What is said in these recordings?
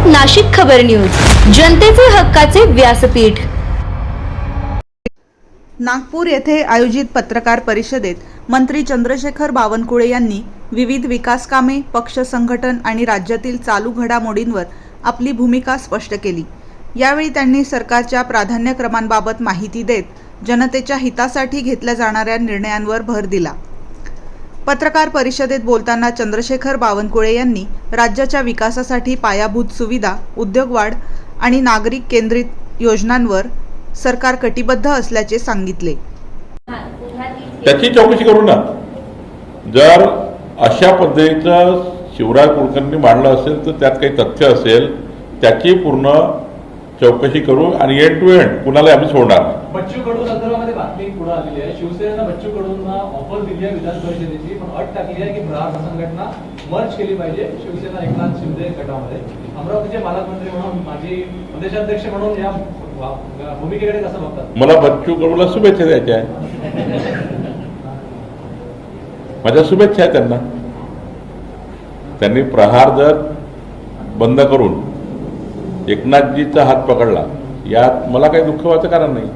नाशिक खबर न्यूज, जनतेचे हक्काचे व्यासपीठ। नागपूर येथे आयोजित पत्रकार परिषदेत मंत्री चंद्रशेखर बावनकुळे यांनी विविध विकास कामे, पक्ष संघटन आणि राज्यातील चालू घडामोडींवर आपली भूमिका स्पष्ट केली। यावेळी त्यांनी सरकारच्या प्राधान्यक्रमांबाबत माहिती देत जनतेच्या हितासाठी घेतल्या जाणाऱ्या निर्णयांवर भर दिला। पत्रकार परिषदेत बोलताना चंद्रशेखर बावनकुळे यांनी राज्याच्या विकासासाठी पायाभूत सुविधा, उद्योगवाढ आणि नागरिक केंद्रित योजनांवर सरकार कटिबद्ध असल्याचे सांगितले। त्याची चौकशी करू ना। जर अशा पद्धतीचं शिवराज कुलकर्णी मांडलं असेल तर त्यात काही तथ्य असेल त्याची पूर्ण चौकशी करू आणि एंड टू एंड कुणाला आम्ही सोडणार नाही। बच्चू कडू संदर्भामध्ये बातमी पुढे आलेली आहे। शिवसेनेनं बच्चू कडूंना ऑफर दिली आहे विधान परिषदेची, पण अट टाकली आहे की प्रहार संघटना मर्ज केली पाहिजे शिवसेना एकनाथ शिंदे गटामध्ये। अमरावतीचे पालकमंत्री म्हणून, माजी प्रदेशाध्यक्ष म्हणून या भूमिकेकडे कसं बघतात? मला बच्चू कडूला शुभेच्छा द्यायच्या आहेत, माझ्या शुभेच्छा आहेत त्यांना। त्यांनी प्रहार जर बंद करून एकनाथजीचा हात पकडला यात मला काही दुःख व्हायचं कारण नाही।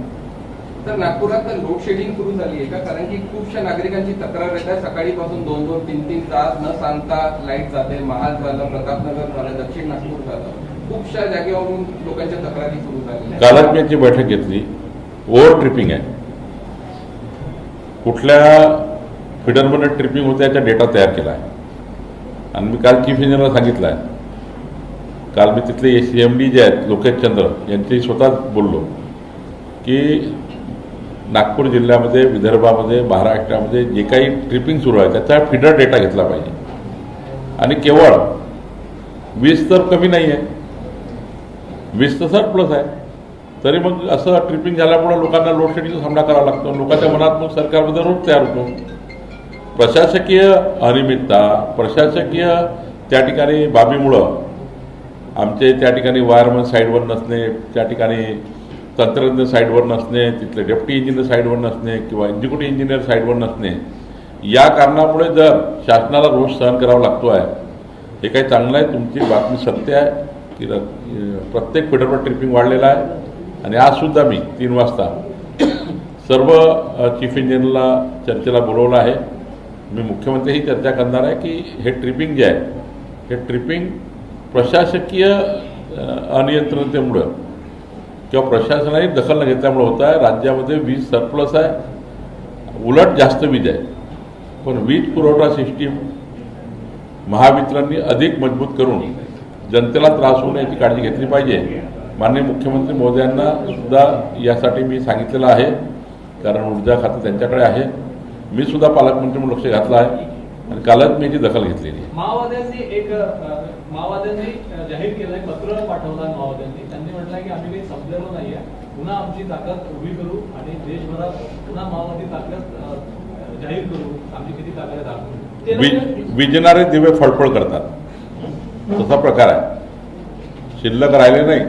तर नागपुरात लोड शेडिंग सुरू झाली आहे का? कारण की खूपशा नागरिकांची तक्रार येत आहे, सकाळीपासून 2-2, 3-3 तास न सांगता लाईट जाते। महाल झालं, प्रतापनगर झालं, दक्षिण नागपूर झालं, खूपशा जागेवरून लोकांच्या तक्रारी सुरू झाल्या। कालच मी याची बैठक घेतली। ओव्हर ट्रिपिंग आहे, कुठल्या फिडरमध्ये ट्रिपिंग होते याचा डेटा तयार केला आहे आणि मी काल चीफ इंजिनियरला सांगितलं आहे। काल मी तिथले SCMD जे आहेत लोकेश चंद्र यांची स्वतःच बोललो की नागपूर जिल्ह्यामध्ये, विदर्भामध्ये, महाराष्ट्रामध्ये जे काही ट्रिपिंग सुरू आहे त्याचा फिडर डेटा घेतला पाहिजे आणि केवळ 20 तर कमी नाही आहे, 20 तर सरप्लस आहे। तरी मग असं ट्रिपिंग झाल्यामुळे लोकांना लोड शेडिंगचा सामना करावा लागतो। लोकांच्या मनात मग सरकारमध्ये रोष तयार होतो। प्रशासकीय अनियमितता, प्रशासकीय त्या ठिकाणी बाबीमुळं आमचे त्या ठिकाणी वायरमन साईडवर नसणे, त्या ठिकाणी तंत्रज्ञ साईडवर नसणे, तिथले डेप्टी इंजिनियर साईडवर नसणे किंवा एक्झिक्युटिव्ह इंजिनियर साईडवर नसणे, या कारणामुळे जर शासनाला रोष सहन करावा लागतो आहे, हे काही चांगलं आहे। तुमची बातमी सत्य आहे की प्रत्येक फिडरवर ट्रिपिंग वाढलेला आहे आणि आजसुद्धा मी 3 वाजता सर्व चीफ इंजिनियरला चर्चेला बोलवलं आहे। मी मुख्यमंत्री ही चर्चा करणार आहे की हे ट्रिपिंग जे आहे हे ट्रिपिंग प्रशासकीय अनियंत्रणतेमुळं किंवा प्रशासनाने दखल न घेतल्यामुळे होत आहे। राज्यामध्ये वीज सरप्लस आहे, उलट जास्त वीज आहे, पण वीज पुरवठा सिस्टीम महावितरणनी अधिक मजबूत करून जनतेला त्रास होऊ नये याची काळजी घेतली पाहिजे। माननीय मुख्यमंत्री महोदयांना सुद्धा यासाठी मी सांगितलेलं आहे, कारण ऊर्जा खातं त्यांच्याकडे आहे। मी सुद्धा पालकमंत्री म्हणून लक्ष घातलं आहे आणि कालच मी याची दखल घेतलेली आहे। माओवाद्यांनी जाहीर केलंय, पत्र पाठवलं माओवाद्यांनी। त्यांनी म्हटलंय की आम्ही काही संपलेलो नाहीये, पुन्हा आमची ताकद उभी करू आणि देशभरात पुन्हा माओवादी ताकद जाहीर करू, आमची किती ताकद दाखवू। विजणारे दिवे फळफळ करतात तसा प्रकार आहे। शिल्लक राहिले नाही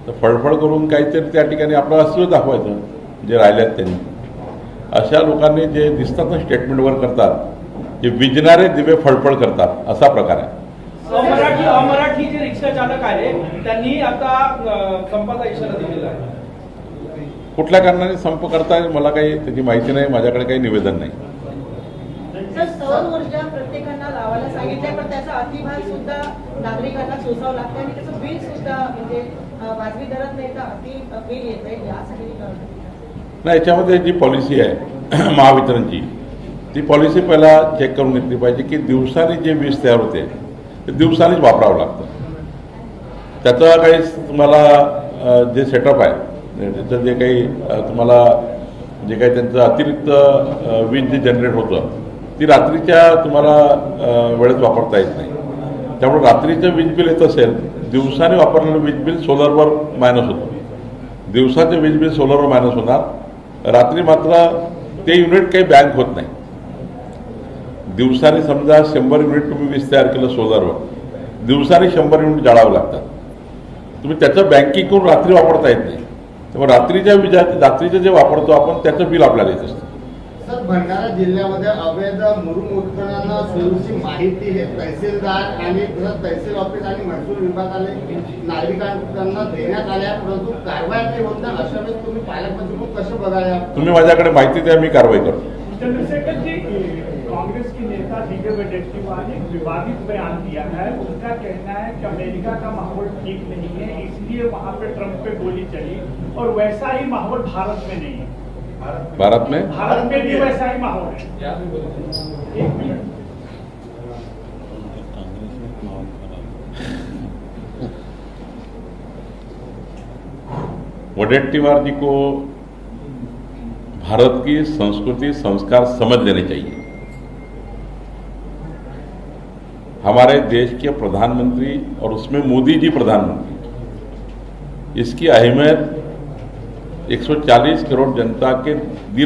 तर फळफळ करून काहीतरी त्या ठिकाणी आपलं अस्तित्व दाखवायचं जे राहिल्यात त्यांनी। अशा लोकांनी जे दिसतात ना स्टेटमेंटवर करतात, जे विजणारे दिवे फळफळ करतात असा प्रकार आहे। अमराठी जे रिक्षा चालक आहे त्यांनी आता संपाचा इशारा दिलेला आहे। कुठल्या कारणाने संप करताय मला काही त्याची माहिती नाही, माझ्याकडे काही निवेदन नाही। सर, सौर ऊर्जा प्रत्येकांना लावायला सांगितलंय, पण त्याचा अतिभार सुद्धा नागरिकांना सोसावं लागतं आणि त्याचं बिल सुद्धा म्हणजे वाजवी दरात नाही तर अति बिल येतंय। यासाठी नाही, याच्यामध्ये जी पॉलिसी आहे महावितरणची ती पॉलिसी पहिला चेक करून घेतली पाहिजे की दिवसाने जे वीज तयार होते ते दिवसानेच वापरावं लागतं। त्याचं काही तुम्हाला जे सेटअप आहे त्याचं जे काही तुम्हाला जे काही त्यांचं अतिरिक्त वीज जे जनरेट होतं ती रात्रीच्या तुम्हाला वेळेत वापरता येत नाही। त्यामुळे रात्रीचं वीज बिल येत असेल, दिवसाने वापरलेलं वीज बिल सोलरवर मायनस होतं। दिवसाचं वीज बिल सोलरवर मायनस होणार, रात्री मात्र ते युनिट काही बँक होत नाही। दिवसाने समजा 100 युनिट तुम्ही वीज तयार केलं सोलरवर, दिवसाने 100 युनिट जाळावं लागतात। तुम्ही त्याचं बँकिंग करून रात्री वापरता येत नाही, त्यामुळे रात्रीच्या जे वापरतो आपण त्याचं बिल आपल्याला येत असतं। सर, भंडारा जिल्ह्यामध्ये अवैध मुरुम उत्खननांना सुरूची माहिती हे तहसीलदार आणि तहसील ऑफिस आणि महसूल विभागाने नागरिकांना देण्यात आल्या, परंतु कारवाई नाही होत नाही. अशा वेळेस तुम्ही पालकमंत्री म्हणून कसं बघायला? तुम्ही माझ्याकडे माहिती द्या, मी कारवाई करतो. चंद्रशेखर जी, कांग्रेस की नेता डीके वेडेट्टीवार ने एक विवादित बयान दिया है. उनका कहना है कि अमेरिका का माहौल ठीक नहीं है, इसलिए वहाँ पे ट्रंप पे गोली चली, और वैसा ही माहौल भारत में नहीं है. भारत में भी वैसा ही माहौल है. एक मिनट. वडेट्टीवार जी को भारत की संस्कृति संस्कार समझ लेने चाहिए. हमारे देश के प्रधानमंत्री और उसमें मोदी जी प्रधानमंत्री, इसकी अहमियत 140 करोड़ जनता के दिल